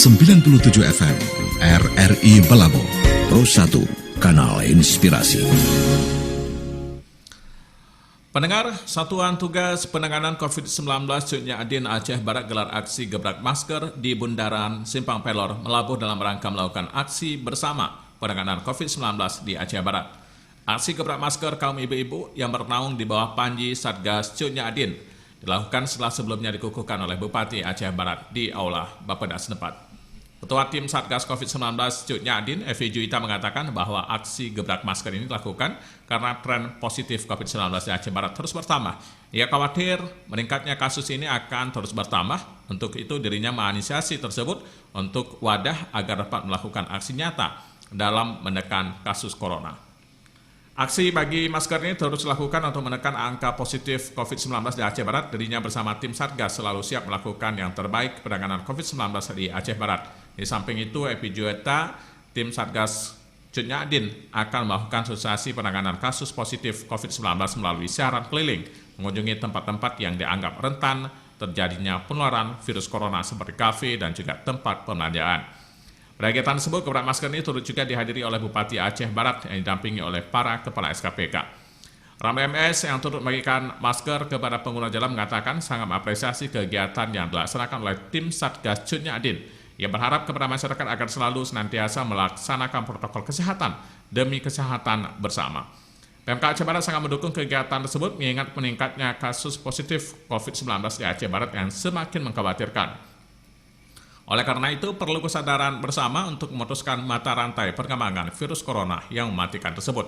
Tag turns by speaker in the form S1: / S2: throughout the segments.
S1: 97 FM RRI Belabo, Pro 1, Kanal Inspirasi.
S2: Pendengar, Satuan Tugas Penanganan COVID-19 Cutnya Adin Aceh Barat gelar aksi gebrak masker di Bundaran Simpang Pelor, Melabuh dalam rangka melakukan aksi bersama penanganan COVID-19 di Aceh Barat. Aksi gebrak masker kaum ibu-ibu yang bernaung di bawah panji Satgas Cutnya Adin dilakukan setelah sebelumnya dikukuhkan oleh Bupati Aceh Barat di Aula Bapeda setempat. Ketua Tim Satgas COVID-19 Cutnya Adin, Evi Juwita mengatakan bahwa aksi gebrak masker ini dilakukan karena tren positif COVID-19 di Aceh Barat terus bertambah. Ia khawatir meningkatnya kasus ini akan terus bertambah. Untuk itu dirinya menginisiasi tersebut untuk wadah agar dapat melakukan aksi nyata dalam menekan kasus corona. Aksi bagi masker ini terus dilakukan untuk menekan angka positif COVID-19 di Aceh Barat. Dirinya bersama tim Satgas selalu siap melakukan yang terbaik penanganan COVID-19 di Aceh Barat. Di samping itu, Evi Juwita, tim Satgas Cutnya Adin akan melakukan sosialisasi penanganan kasus positif COVID-19 melalui siaran keliling, mengunjungi tempat-tempat yang dianggap rentan terjadinya penularan virus corona seperti kafe dan juga tempat pembelanjaan. Pada kegiatan tersebut, gebrak masker ini turut juga dihadiri oleh Bupati Aceh Barat yang didampingi oleh para kepala SKPK. Ramai MS yang turut membagikan masker kepada pengguna jalan mengatakan sangat mengapresiasi kegiatan yang dilaksanakan oleh tim Satgas Cutnya Adin. Ia berharap kepada masyarakat agar selalu senantiasa melaksanakan protokol kesehatan demi kesehatan bersama. PMK Aceh Barat sangat mendukung kegiatan tersebut mengingat meningkatnya kasus positif COVID-19 di Aceh Barat yang semakin mengkhawatirkan. Oleh karena itu, perlu kesadaran bersama untuk memutuskan mata rantai perkembangan virus corona yang mematikan tersebut.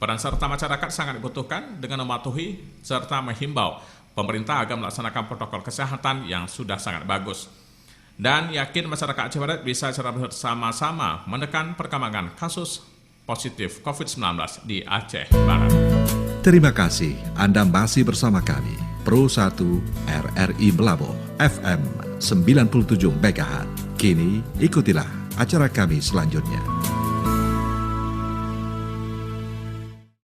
S2: Peran serta masyarakat sangat dibutuhkan dengan mematuhi serta menghimbau pemerintah agar melaksanakan protokol kesehatan yang sudah sangat bagus. Dan yakin masyarakat Aceh Barat bisa secara bersama-sama menekan perkembangan kasus positif COVID-19 di Aceh Barat.
S1: Terima kasih Anda masih bersama kami, Pro 1 RRI Belabo, FM 97 MHz. Kini ikutilah acara kami selanjutnya.